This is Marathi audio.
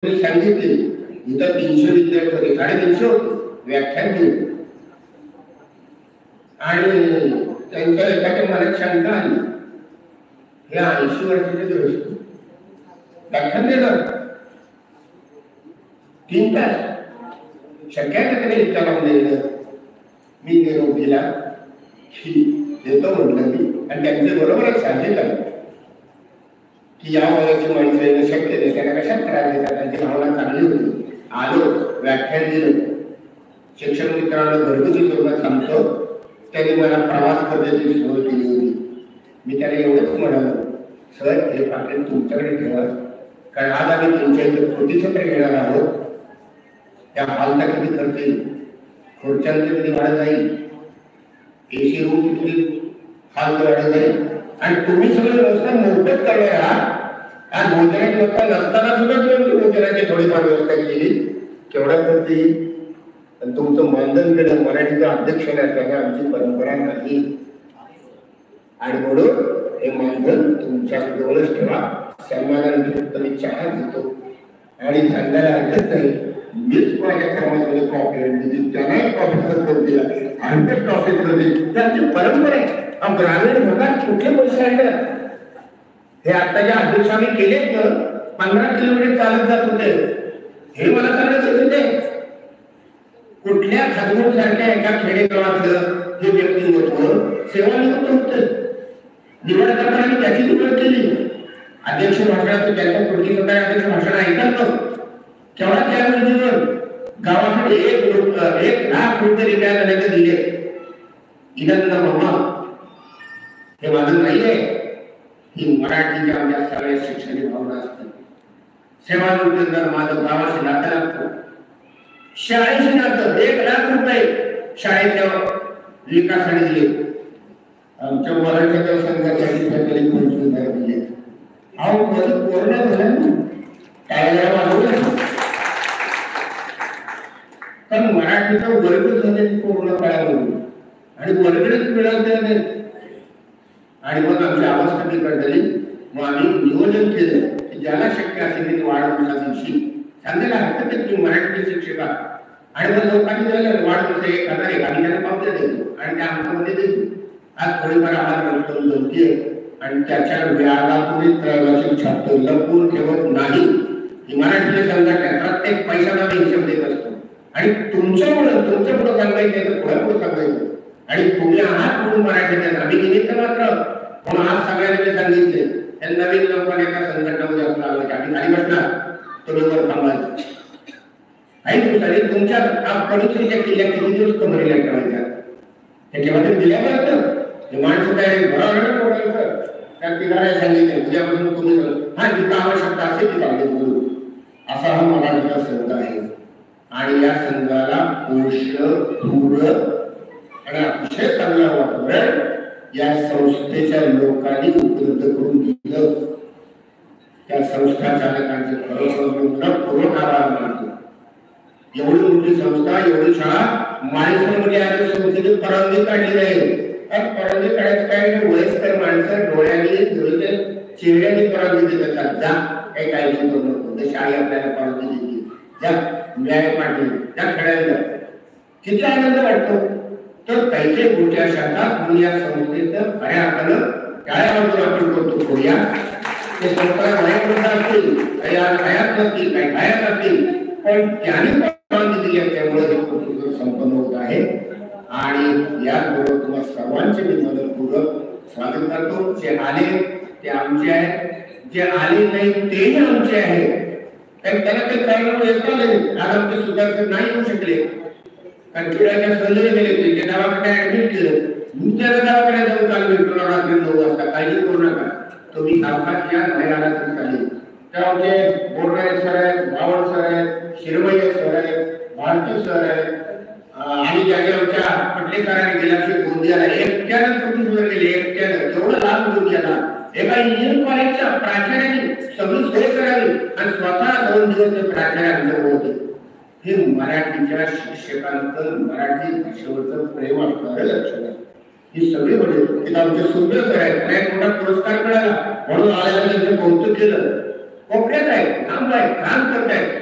सांगितले इतर 300 विद्यार्थी होते, 350 होते व्याख्यान दिले आणि त्यांच्या एकाच्या मनात शंका आली, हे 80 वर्षाचे दिवस व्याख्यान दिलं 3 तास शक्य आहे का विचारावं दिलं. मी निरोप दिला की देतो म्हटलं मी, आणि त्यांचे बरोबरच सांगितलं की या वयाची माणसं येणं शक्य नाही, त्यांना कशात त्रास देतात, त्यांची भावना चांगली होती. आलो व्याख्यान दिलं. शिक्षक मित्रांना घरगुती स्वरूपात सांगतो, त्यांनी मला प्रवास पद्धतीची सोय केली होती. मी त्याला एवढंच म्हणालो, सर हे पाकिट तुमच्याकडे ठेवा, कारण आज आम्ही तुमच्या इथे कृतीसत्र घेणार आहोत. त्या हॉलचा किती खर्च येईल, खुर्च्यांचं किती वाढत जाईल, एसी रूम किती हॉलचं वाढत जाईल, आणि तुम्ही सगळं व्यवस्था मोफत करणार आहात. आज भोजनाची व्यवस्था नसताना सुद्धा तुम्ही भोजनाची थोडीफार व्यवस्था केली, केवढा खर्च येईल. आणि तुमचं मानधन केलं मराठीचा अध्यक्ष नाही, त्याने आमची परंपरा नाही, आणि म्हणून हे मानधन तुमच्याजवळच ठेवा. सन्मानाने तुम्ही चहा देतो आणि धंद्याला हरकत नाही. मीच माझ्या समाजामध्ये कॉफी आणली, त्यांनाही कॉफीचा कप दिला, हंड्रेड कॉफी दिली. त्यांची परंपरा आहे. ग्रामीण भागात कुठले पैसे आणले हे आताच्या अध्यक्षांनी केलेत ना, 15 किलोमीटर चालत जात होते. हे मला सांगायचं आहे, कुठल्या खासदार सारख्या एका खेडेगावातलं हे व्यक्तिमत्व सेवानिवृत्त होतं. निवड करताना त्याची निवड केली. अध्यक्ष भाषणाचं त्याच्या कृती स्वतः अध्यक्ष भाषण ऐकलं केवढा त्यावेळी जीवन गावासाठी 1 लाख रुपये रिटायर दिले. इनंद मामा हे माझं नाही आहे, ही मराठीच्या आमच्या सगळ्या शैक्षणिक भावना असते. सेवानिवृत्त जर माझं गावाशी नातं लागतं, शाळेशी नातं, 1 लाख रुपये शाळेच्या विकासाने दिले. आमच्या मराठीच्या संघासाठी त्याकडे 25,000 दिले. अहो मध्ये कोरोना झाला ना, टाळ्या वाजवल्या, पण मराठीचा वर्ग झाले कोरोना काळामध्ये, आणि वर्गणीच मिळाले. आणि मग आमची अवस्था बिघड झाली. मग आम्ही नियोजन केलं की ज्याला शक्य असेल की वाढदिवसा दिवशी सांगायला हरकत आहे की मराठीचे शिक्षक, आणि मग लोकांनी दिलं वाढदिवस 1,000 आम्ही त्यांना पावत्या देतो आणि त्या अंकामध्ये देतो. आज थोडीफार आम्हाला जमते, आणि त्याच्या व्याजापुढे त्रैवार्षिक छापतो, लपून ठेवत नाही. ही मराठीची संघटना प्रत्येक पैशाला हिशोब देत असतो, आणि तुमच्यामुळं सांगायचं तर पुढे सांगायचं, आणि तुम्ही आहात म्हणून मराठीत आम्ही निमित्त मात्र. म्हणून आज सगळ्यांना मी सांगितले, या नवीन लोकांना एका संघटनामध्ये असं लावायचे, आम्ही खाली बसणार तुम्ही वर थांबायचं. आणि दुसरी तुमच्या परिस्थितीच्या किल्ल्या किती दिवस कमरेला ठेवायच्या, हे केव्हा तरी दिल्या जातं. हे माणसं काय बरोबर त्या तिघाला सांगितले, उद्यापासून तुम्ही हा जिथं आवश्यकता असेल ती चांगली बोलू. असा हा मराठीचा संघ आहे, आणि या संघाला पोषण पूरक आणि अतिशय चांगला वातावरण या संस्थेच्या लोकांनी उपलब्ध करून दिलं. त्या संस्था चालकांचे खरोखर आभार मानतो. एवढी मोठी संस्था, एवढी शाळा माणसांमध्ये आधी संस्थेची परवानगी काढली नाही. परवानगी काढायचं काय, वयस्कर माणसं डोळ्याने चेहऱ्याने परवानगी देत असतात. जा काही काय करू नको, जशी आई आपल्याला परवानगी देते, जा न्याय पाटील त्या खेळायला किती आनंद वाटतो. तर काही गोष्टी अशा म्हणून या संस्थेचं खऱ्या अर्थानं टाळ्यावर आपण करतो करूया. ते संस्था वयाप्रत असतील, काही आज हयात नसतील, काही हयात असतील, पण त्याने परवानगी दिली असल्यामुळे हे कृती संपन्न होत आहे. आणि याचबरोबर तुम्हाला सर्वांचे मी मनपूर्वक स्वागत करतो. जे आले ते आमचे आहेत, जे आले नाही तेही आमचे आहेत. कारण त्याला काही कारण येता नाही, आज आमचे सुधारक नाही होऊ शकले, कारण पिढ्याच्या सहलीला गेले होते, ते दवाखान्यात ऍडमिट केलं. मी त्याला दवाखान्यात जाऊन काल भेटलो रात्री 9 वाजता. काळजी करू नका, तुम्ही सावकाश या, नाही आला तरी चालेल. तर आमचे बोरणारे सर आहेत, भावड सर आहेत, शिरमయ్య सर आहेत, भारती सर आहेत, आणि ज्याने आमच्या पटले सरांनी गेल्या वर्षी गोंदियाला एकट्यानं कृती सुरू केली, एकट्यानं एवढं लाभ गोंदियाला. एका इंजिनिअरिंग कॉलेजच्या प्राचार्याने सगळी सोय करावी, आणि स्वतः 2 दिवस ते प्राचार्य आमच्यावर होते. हे मराठीच्या शिक्षकांचं मराठी भाषेवरचं प्रेम असणारं लक्षण आहे. ही सगळी म्हणजे आमचे सुंदर सर आहेत, मोठा पुरस्कार मिळाला म्हणून आल्याला त्यांचं कौतुक केलं. कोपऱ्यात आहेत, लांब आहेत, काम करत आहेत.